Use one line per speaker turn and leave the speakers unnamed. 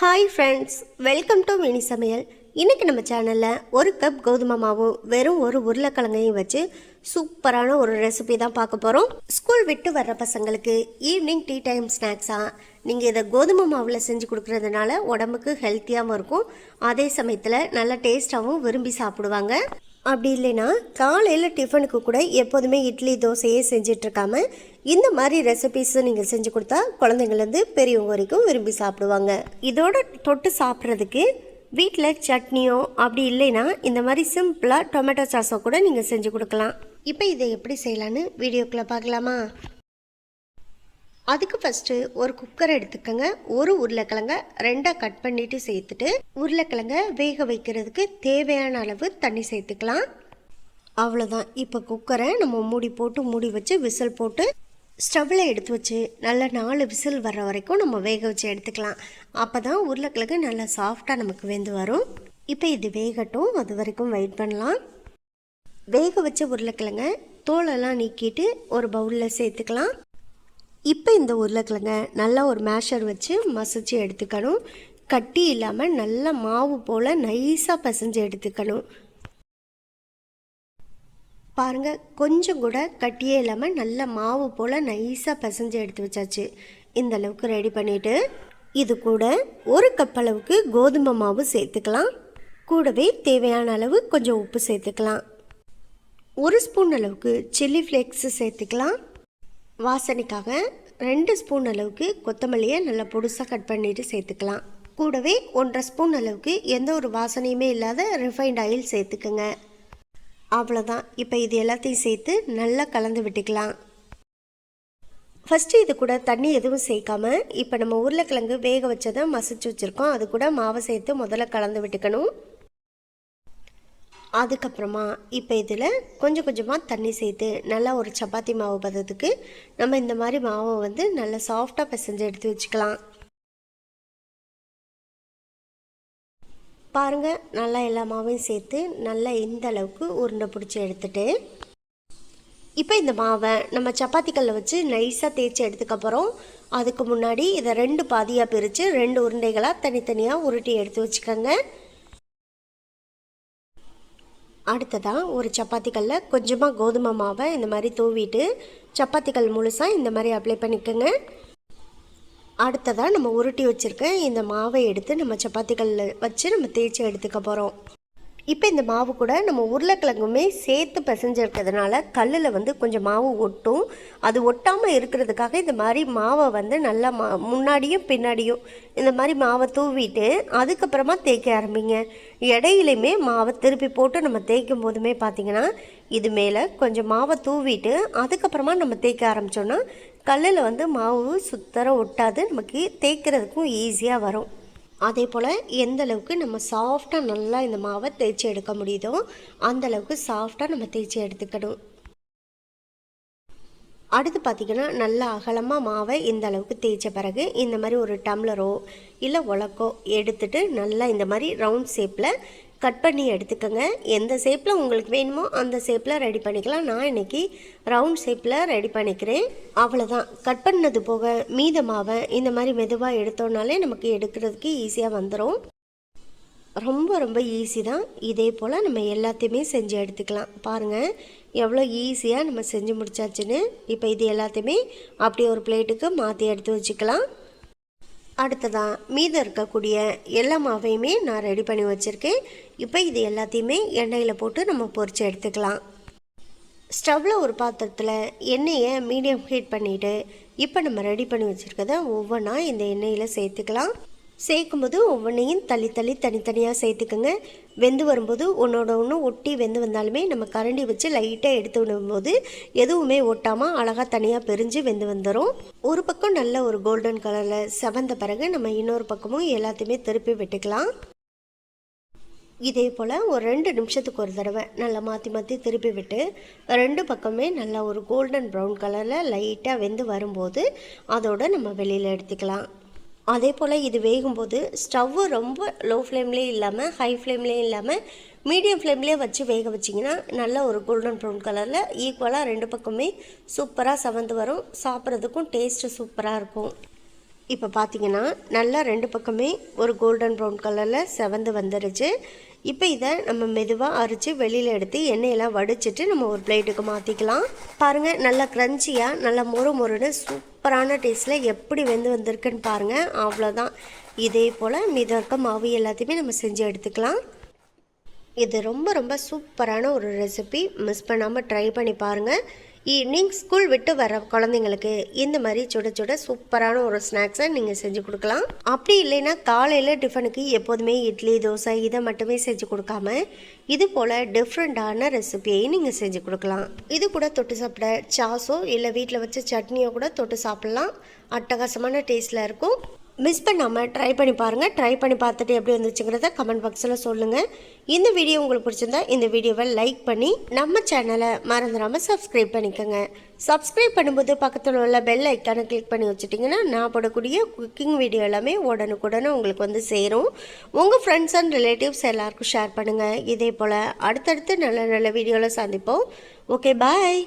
Hi friends, welcome to mini சமையல். இன்றைக்கி நம்ம சேனலில் ஒரு கப் கோதுமை மாவும் வெறும் ஒரு உருளைக்கிழங்கையும் வச்சு சூப்பரான ஒரு ரெசிபி தான் பார்க்க போகிறோம். ஸ்கூல் விட்டு வர்ற பசங்களுக்கு ஈவினிங் டீ டைம் ஸ்நாக்ஸாக நீங்கள் இதை கோதுமை மாவில் செஞ்சு கொடுக்குறதுனால உடம்புக்கு ஹெல்த்தியாகவும் இருக்கும், அதே சமயத்தில் நல்ல டேஸ்ட்டாகவும் விரும்பி சாப்பிடுவாங்க. அப்படி இல்லைன்னா காலையில் டிஃபனுக்கு கூட எப்போதுமே இட்லி தோசையே செஞ்சிட்ருக்காம இந்த மாதிரி ரெசிபிஸ் நீங்கள் செஞ்சு கொடுத்தா குழந்தைங்கள்லேருந்து பெரியவங்க வரைக்கும் விரும்பி சாப்பிடுவாங்க. இதோட தொட்டு சாப்பிட்றதுக்கு வீட்டில் சட்னியோ அப்படி இல்லைன்னா இந்த மாதிரி சிம்பிளாக டொமேட்டோ சாஸோ கூட நீங்கள் செஞ்சு கொடுக்கலாம். இப்போ இதை எப்படி செய்யலான்னு வீடியோக்குள்ளே பார்க்கலாமா? அதுக்கு ஃபஸ்ட்டு ஒரு குக்கரை எடுத்துக்கோங்க. ஒரு உருளைக்கிழங்க ரெண்டாக கட் பண்ணிவிட்டு சேர்த்துட்டு உருளைக்கிழங்க வேக வைக்கிறதுக்கு தேவையான அளவு தண்ணி சேர்த்துக்கலாம். அவ்வளோதான். இப்போ குக்கரை நம்ம மூடி வச்சு விசில் போட்டு ஸ்டவ்வில் எடுத்து வச்சு நல்லா 4 விசில் வர்ற வரைக்கும் நம்ம வேக வச்சு எடுத்துக்கலாம். அப்போ தான் உருளைக்கிழங்கு நல்லா சாஃப்டாக நமக்கு வெந்து வரும். இப்போ இது வேகட்டும், அது வரைக்கும் வெயிட் பண்ணலாம். வேக வச்ச உருளைக்கிழங்க தோலெல்லாம் நீக்கிட்டு ஒரு பவுலில் சேர்த்துக்கலாம். இப்போ இந்த உருளைக்கிழங்க நல்லா ஒரு மேஷர் வச்சு மசிச்சு எடுத்துக்கணும். கட்டி இல்லாமல் நல்லா மாவு போல் நைஸாக பிசைஞ்சு எடுத்துக்கணும். பாருங்கள், கொஞ்சம் கூட கட்டியே இல்லாமல் நல்ல மாவு போல் நைஸாக பிசைஞ்சு எடுத்து வச்சாச்சு. இந்த அளவுக்கு ரெடி பண்ணிவிட்டு இது கூட ஒரு கப் அளவுக்கு கோதுமை மாவு சேர்த்துக்கலாம். கூடவே தேவையான அளவு கொஞ்சம் உப்பு சேர்த்துக்கலாம். 1 ஸ்பூன் அளவுக்கு சில்லி ஃப்ளேக்ஸு சேர்த்துக்கலாம். வாசனைக்காக 2 ஸ்பூன் அளவுக்கு கொத்தமல்லியை நல்லா பொடுசாக கட் பண்ணிவிட்டு சேர்த்துக்கலாம். கூடவே 1.5 ஸ்பூன் அளவுக்கு எந்த ஒரு வாசனையுமே இல்லாத ரிஃபைண்ட் ஆயில் சேர்த்துக்குங்க. அவ்வளோதான். இப்போ இது எல்லாத்தையும் சேர்த்து நல்லா கலந்து விட்டுக்கலாம். ஃபஸ்ட்டு இது கூட தண்ணி எதுவும் சேர்க்காமல் இப்போ நம்ம உருளைக்கிழங்கு வேக வச்சதை மசிச்சு வச்சுருக்கோம், அது கூட மாவை சேர்த்து முதல்ல கலந்து விட்டுக்கணும். அதுக்கப்புறமா இப்போ இதில் கொஞ்சம் கொஞ்சமாக தண்ணி சேர்த்து நல்லா ஒரு சப்பாத்தி மாவு பதத்துக்கு நம்ம இந்த மாதிரி மாவை வந்து நல்லா சாஃப்டாக பிசைஞ்சு எடுத்து வச்சுக்கலாம். பாருங்கள், நல்லா எல்லா மாவையும் சேர்த்து நல்லா இந்த அளவுக்கு உருண்டை பிடிச்சி எடுத்துட்டு இப்போ இந்த மாவை நம்ம சப்பாத்தி கல்லை வச்சு நைஸாக தேய்ச்சி எடுத்துக்கப்புறம் அதுக்கு முன்னாடி இதை 2 பாதியாக பிரித்து 2 உருண்டைகளாக தனித்தனியாக உருட்டி எடுத்து வச்சுக்கோங்க. அடுத்ததாக ஒரு சப்பாத்தி கல்லில் கொஞ்சமாக கோதுமை மாவை இந்த மாதிரி தூவிட்டு சப்பாத்தி கல் முழுசாக இந்த மாதிரி அப்ளை பண்ணிக்கோங்க. அடுத்ததாக நம்ம உருட்டி வச்சுருக்க இந்த மாவை எடுத்து நம்ம சப்பாத்தி கல்லில் வச்சு நம்ம தேய்ச்சி எடுத்துக்க போகிறோம். இப்போ இந்த மாவு கூட நம்ம உருளைக்கிழங்குமே சேர்த்து பிசைஞ்சிருக்கிறதுனால கல்லில் வந்து கொஞ்சம் மாவு ஒட்டும். அது ஒட்டாமல் இருக்கிறதுக்காக இந்த மாதிரி மாவை வந்து நல்லா முன்னாடியும் பின்னாடியும் இந்த மாதிரி மாவை தூவிட்டு அதுக்கப்புறமா தேய்க்க ஆரம்பிங்க. இடையிலையுமே மாவை திருப்பி போட்டு நம்ம தேய்க்கும் போதுமே பார்த்திங்கன்னா இது மேலே கொஞ்சம் மாவை தூவிட்டு அதுக்கப்புறமா நம்ம தேய்க்க ஆரம்பித்தோன்னா கல்லில் வந்து மாவு சுத்தர ஒட்டாது, நமக்கு தேய்க்கிறதுக்கும் ஈஸியாக வரும். அதே போல் எந்த அளவுக்கு நம்ம சாஃப்டாக நல்லா இந்த மாவை தேய்ச்சி எடுக்க முடியுதோ அந்த அளவுக்கு சாஃப்டாக நம்ம தேய்ச்சி எடுத்துக்கணும். அடுத்து பார்த்திங்கன்னா நல்லா அகலமாக மாவை இந்த அளவுக்கு தேய்ச்ச பிறகு இந்த மாதிரி ஒரு டம்ளரோ இல்லை உலக்கோ எடுத்துகிட்டு நல்லா இந்த மாதிரி ரவுண்ட் ஷேப்பில் கட் பண்ணி எடுத்துக்கோங்க. எந்த ஷேப்பில் உங்களுக்கு வேணுமோ அந்த ஷேப்பில் ரெடி பண்ணிக்கலாம். நான் இன்றைக்கி ரவுண்ட் ஷேப்பில் ரெடி பண்ணிக்கிறேன். அவ்வளோதான். கட் பண்ணது போக மீத மாவை இந்த மாதிரி மெதுவாக எடுத்தோன்னாலே நமக்கு எடுக்கிறதுக்கு ஈஸியாக வந்துடும். ரொம்ப ரொம்ப ஈஸி தான். இதே போல் நம்ம எல்லாத்தையுமே செஞ்சு எடுத்துக்கலாம். பாருங்கள் எவ்வளோ ஈஸியாக நம்ம செஞ்சு முடிச்சாச்சுன்னு. இப்போ இது எல்லாத்தையுமே அப்படியே ஒரு பிளேட்டுக்கு மாற்றி எடுத்து வச்சுக்கலாம். அடுத்ததான் மீதம் இருக்கக்கூடிய எல்லா மாவையுமே நான் ரெடி பண்ணி வச்சுருக்கேன். இப்போ இது எல்லாத்தையுமே எண்ணெயில் போட்டு நம்ம பொரித்து எடுத்துக்கலாம். ஸ்டவ்வில் ஒரு பாத்திரத்தில் எண்ணெயை மீடியம் ஹீட் பண்ணிவிட்டு இப்போ நம்ம ரெடி பண்ணி வச்சுருக்கதை ஒவ்வொன்றா இந்த எண்ணெயில் சேர்த்துக்கலாம். சேர்க்கும்போது ஒவ்வொன்றையும் தனித்தனியாக சேர்த்துக்குங்க. வெந்து வரும்போது ஒன்றோட ஒன்று ஒட்டி வெந்து வந்தாலுமே நம்ம கரண்டி வச்சு லைட்டாக எடுத்து விடும்போது எதுவுமே ஒட்டாமல் அழகாக தனியாக பிரிஞ்சு வெந்து வந்துடும். ஒரு பக்கம் நல்ல ஒரு கோல்டன் கலரில் செவந்த பிறகு நம்ம இன்னொரு பக்கமும் எல்லாத்தையுமே திருப்பி விட்டுக்கலாம். இதே போல் ஒரு 2 நிமிஷத்துக்கு ஒரு தடவை நல்லா மாற்றி திருப்பி விட்டு 2 பக்கமே நல்லா ஒரு கோல்டன் ப்ரௌன் கலரில் லைட்டாக வெந்து வரும்போது அதோடு நம்ம வெளியில் எடுத்துக்கலாம். அதே போல் இது வேகும்போது ஸ்டவ்வு ரொம்ப லோ ஃப்ளேம்லேயே இல்லாமல் ஹை ஃப்ளேம்லேயும் இல்லாமல் மீடியம் ஃப்ளேம்லேயே வச்சு வேக வச்சிங்கன்னா நல்ல ஒரு கோல்டன் ப்ரௌன் கலரில் ஈக்குவலாக 2 பக்கமே சூப்பராக செவந்து வரும். சாப்பிட்றதுக்கும் டேஸ்ட்டு சூப்பராக இருக்கும். இப்போ பார்த்தீங்கன்னா நல்லா ரெண்டு பக்கமே ஒரு கோல்டன் ப்ரௌன் கலரில் செவந்து வந்துருச்சு. இப்போ இதை நம்ம மெதுவாக அரைச்சி வெளியில் எடுத்து எண்ணெயெல்லாம் வடிச்சிட்டு நம்ம ஒரு பிளேட்டுக்கு மாற்றிக்கலாம். பாருங்கள், நல்லா க்ரன்ச்சியாக நல்லா மொறுன்னு சூப்பரான டேஸ்ட்டில் எப்படி வெந்து வந்திருக்குன்னு பாருங்கள். அவ்வளோதான். இதே போல் மீதம் இருக்க மாவு எல்லாத்தையுமே நம்ம செஞ்சு எடுத்துக்கலாம். இது ரொம்ப சூப்பரான ஒரு ரெசிபி. மிஸ் பண்ணாமல் ட்ரை பண்ணி பாருங்கள். ஈவினிங் ஸ்கூல் விட்டு வர குழந்தைங்களுக்கு இந்த மாதிரி சுட சூப்பரான ஒரு ஸ்நாக்ஸை நீங்கள் செஞ்சு கொடுக்கலாம். அப்படி இல்லைன்னா காலையில் டிஃபனுக்கு எப்போதுமே இட்லி தோசை இதை மட்டுமே செஞ்சு கொடுக்காம இது போல் டிஃப்ரெண்ட்டான ரெசிபியையும் நீங்கள் செஞ்சு கொடுக்கலாம். இது கூட தொட்டு சாப்பிட சாஸோ இல்லை வீட்டில் வச்ச சட்னியோ கூட தொட்டு சாப்பிட்லாம். அட்டகாசமான டேஸ்ட்டில் இருக்கும். மிஸ் பண்ணாமல் ட்ரை பண்ணி பாருங்கள். ட்ரை பண்ணி பார்த்துட்டு எப்படி வந்துச்சுங்கிறத கமெண்ட் பாக்ஸில் சொல்லுங்கள். இந்த வீடியோ உங்களுக்கு பிடிச்சிருந்தா இந்த வீடியோவை லைக் பண்ணி நம்ம சேனலை மறந்துடாமல் சப்ஸ்கிரைப் பண்ணிக்கோங்க. சப்ஸ்கிரைப் பண்ணும்போது பக்கத்தில் உள்ள பெல் ஐக்கானை கிளிக் பண்ணி வச்சுட்டிங்கன்னா நான் போடக்கூடிய குக்கிங் வீடியோ எல்லாமே உடனுக்குடனே உங்களுக்கு வந்து சேரும். உங்கள் ஃப்ரெண்ட்ஸ் அண்ட் ரிலேட்டிவ்ஸ் எல்லாருக்கும் ஷேர் பண்ணுங்கள். இதே போல் அடுத்தடுத்து நல்ல வீடியோவில் சந்திப்போம். ஓகே, பாய்.